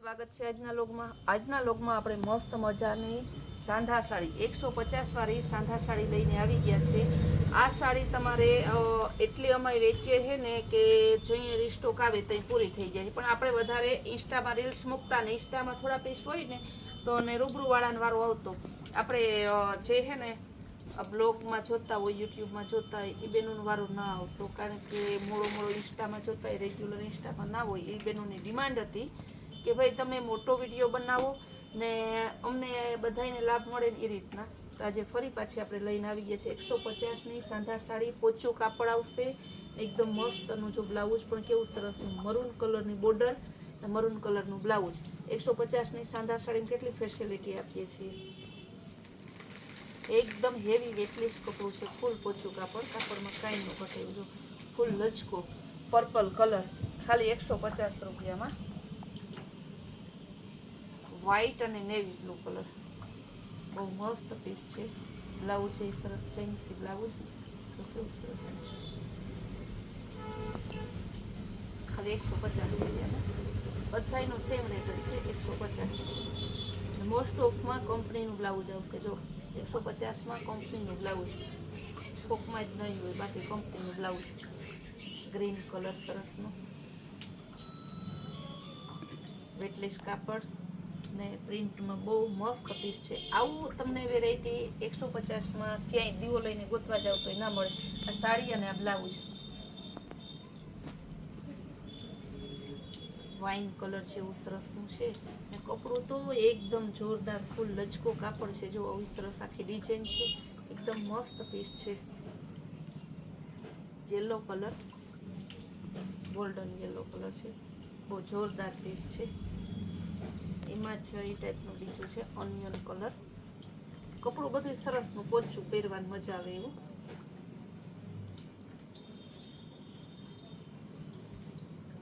સ્વાગત છે આજના લોગમાં આપણે મસ્ત મજાની સાંધા સાડી 150 વાળી સાંધા સાડી લઈને આવી ગયા છે। આ સાડી તમારે એટલી અમારી વેચીએ છે ને કે જોઈએ રીસ્ટોક આવે તો પૂરી થઈ જાય, પણ આપણે વધારે ઇન્સ્ટામાં રીલ્સ મૂકતા ને ઇન્સ્ટામાં થોડા પીસ હોય ને તો ને રૂબરૂ વાળાનો વારો આવતો। આપણે જે છે ને બ્લોગમાં જોતા હોય, યુટ્યુબમાં જોતા હોય એ બેનોનો વારો ના આવતો, કારણ કે મોડો ઇન્સ્ટામાં જોતા હોય, રેગ્યુલર ઇન્સ્ટામાં ના હોય। એ બેનોની ડિમાન્ડ હતી કે ભાઈ તમે મોટો વિડીયો બનાવો ને અમને બધાને લાભ મળે એ રીતના। તો આજે ફરી પાછી આપણે લઈને આવી ગયા છે 150ની સાંધા સાડી। પોચું કાપડ આવશે, એકદમ મસ્તનું જો બ્લાઉઝ પણ કેવું સરસનું મરૂન કલરની બોર્ડર અને મરૂન કલરનું બ્લાઉઝ। 150ની સાંધા સાડીમાં કેટલી ફેસિલિટી આપીએ છીએ, એકદમ હેવી વેટલેસ કપડું છે, ફૂલ પોચું કાપડ, કાપડમાં કાંઈ ન ઘટે એવું જો ફૂલ લચકો પર્પલ કલર, ખાલી 150 રૂપિયામાં। વ્હાઈટ અને નેવી બ્લુ કલર, બહુ મસ્ત પીસ છે। બ્લાઉઝ છે સરસ ફેન્સી બ્લાઉઝ, ખાલી 150 રૂપિયામાં। બધાયનો સેમ રેટ છે 150। મોસ્ટ ઓફમાં કંપનીનું બ્લાઉઝ આવશે, જો 150માં કંપનીનું બ્લાઉઝ, કોકમાં જ નહીં હોય, બાકી કંપનીનું બ્લાઉઝ। ગ્રીન કલર સરસનો વેટલેસ કાપડ ને પ્રિન્ટમાં બહુ મસ્ત પીસ છે। આવું તમને વેરાયટી 150માં ક્યાંય દીવો લઈને ગોતવા જાવ તો ના મળે। આ સાડી અને આ બ્લાઉઝ વાઇન કલર જેવું સરસનું છે ને કપડું તો એકદમ જોરદાર ફૂલ લચકો કાપડ છે, જો આવી સરસ આખી ડિઝાઇન છે, એકદમ મસ્ત પીસ છે। Yellow colour, golden yellow colour છે, બહુ જોરદાર પીસ છે। એમાં જ એ ટાઈપનું બીજું છે ઓનિયન કલર, કપડું બધું સરસનું પોચું, પહેરવાની મજા આવે એવું।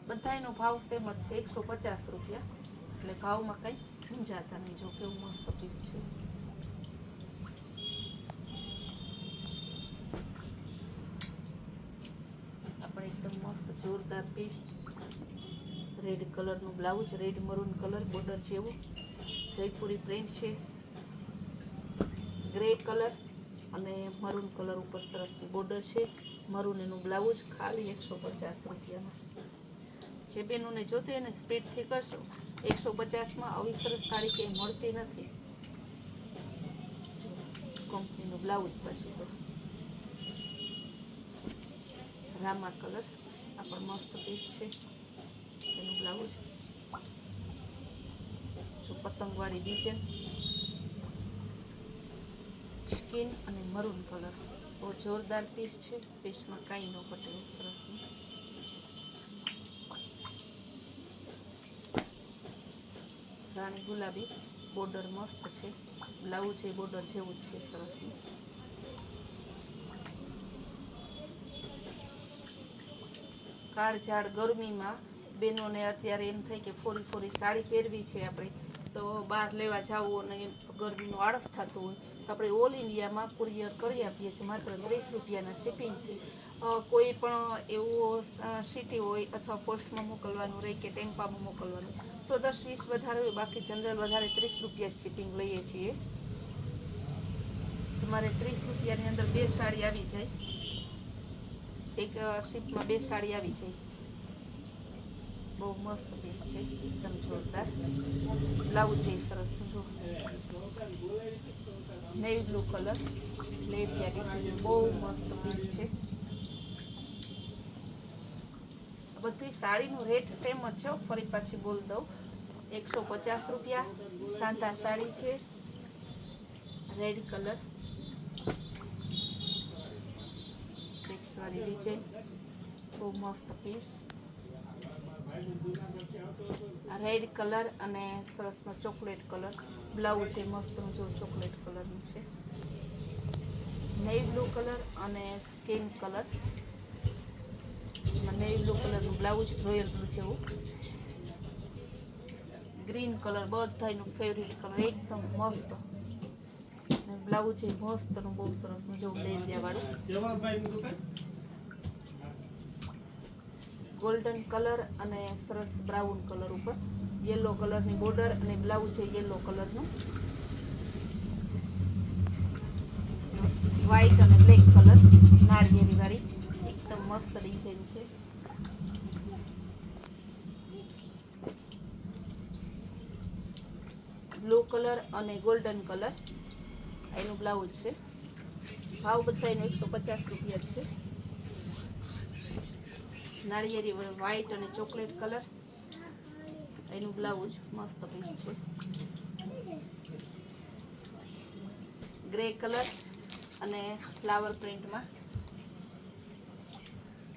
બધાયનો ભાવ સેમ જ છે 150 રૂપિયા, એટલે ભાવમાં કંઈ મૂંઝાતા નહીં। જો કેવું મસ્ત પીસ છે, આપણે એકદમ મસ્ત જોરદાર પીસ। રેડ કલરનું blouse, red maroon colour border જેવું, જયપુરી પ્રિન્ટ છે, ગ્રે કલર અને મરૂન કલર ઉપર સરસની બોર્ડર છે, મરૂન એનું બ્લાઉઝ, ખાલી 150 રૂપિયામાં। જે બેનોને જોતી હોય ને સ્પીડથી કરશો, 150માં આવી સરસ સાડી ક્યાંય મળતી નથી। કંપનીનું બ્લાઉઝ પાછું તો રામા કલર, આ પણ મસ્ત પીસ છે, એનું બ્લાઉઝ જો પતંગવાળી ડિઝાઇન, સ્કિન અને મરૂન કલર, બહુ જોરદાર પીસ છે, પીસમાં કાંઈ ન ઘટે સરસનું। રાણી ગુલાબી બોર્ડર મસ્ત છે, બ્લાઉઝ એ બોર્ડર જેવું જ છે સરસનું। કાળઝાળ ગરમીમાં બેનોને અત્યારે એમ થાય કે ફોરી સાડી પહેરવી છે આપણે, તો બહાર લેવા જવું અને ગરમીનું આળસ થતું હોય તો આપણે ઓલ ઇન્ડિયામાં કુરિયર કરી આપીએ છીએ માત્ર 30 રૂપિયાના શિપિંગથી। કોઈ પણ એવું સિટી હોય અથવા પોસ્ટમાં મોકલવાનું રહે કે ટેમ્પામાં મોકલવાનું તો 10-20 વધારે હોય, બાકી જનરલ વધારે 30 રૂપિયા જ શિપિંગ લઈએ છીએ। તમારે 30 રૂપિયાની અંદર 2 સાડી આવી જાય, એક શિપમાં 2 સાડી આવી જાય। બહુ મસ્ત પીસ છે, એકદમ જોરદાર બ્લાઉઝ છે સરસ, જો નેવી બ્લુ કલર લેરિયા છે, બહુ મસ્ત પીસ છે। બધી સાડીનું રેટ સેમ જ છે, ફરી પાછી બોલ દઉં 150 રૂપિયા સાંધા સાડી છે, રેડ કલર ચેક્સવાળી ડિઝાઇન, બહુ મસ્ત પીસ। રેડ કલર અને સરસનો ચોકલેટ કલર બ્લાઉઝ છે, મસ્તનું જો ચોકલેટ કલરનું છે, નેવી બ્લુ કલર અને સ્કિન કલર, નેવી બ્લુ કલરનું બ્લાઉઝ રોયલ બ્લુ જેવું, ગ્રીન કલર બધાયનું ફેવરિટ કલર, એકદમ મસ્ત બ્લાઉઝ છે મસ્તનું, બહુ સરસનું જો લેરિયા વાળું, ગોલ્ડન કલર અને સરસ બ્રાઉન કલર ઉપર યલો કલરની બોર્ડર અને બ્લાઉઝ છે યલો કલરનું, વ્હાઈટ અને બ્લેક કલર નાળિયેરી વાળી એકદમ મસ્ત ડિઝાઇન છે. બ્લુ કલર અને ગોલ્ડન કલર એનું બ્લાઉઝ છે. ભાવ બધા એનો 150 રૂપિયા છે. નાળિયેરી વ્હાઈટ અને ચોકલેટ કલર એનું બ્લાઉઝ મસ્ત પીસ છે. ગ્રે કલર અને ફ્લાવર પ્રિન્ટમાં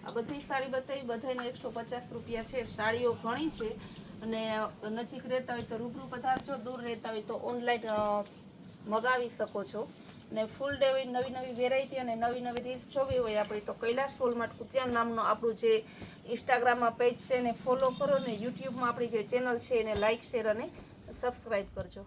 આ બધી સાડી બતાવી, બધાનો 150 રૂપિયા છે. સાડીઓ ઘણી છે અને નજીક રહેતા હોય તો રૂબરૂ પધારજો, દૂર રહેતા હોય તો ઓનલાઈન મગાવી શકો છો. ને ફૂલ ડે નવી નવી વેરાયટી અને નવી નવી રીલ્સ જોવી હોય આપણી તો કૈલાસ ફૂલમાર્ટ કુતિયાણ નામનો આપણું જે ઇન્સ્ટાગ્રામમાં પેજ છે એને ફોલો કરો ને યુટ્યુબમાં આપણી જે ચેનલ છે એને લાઇક શેર અને સબસ્ક્રાઈબ કરજો.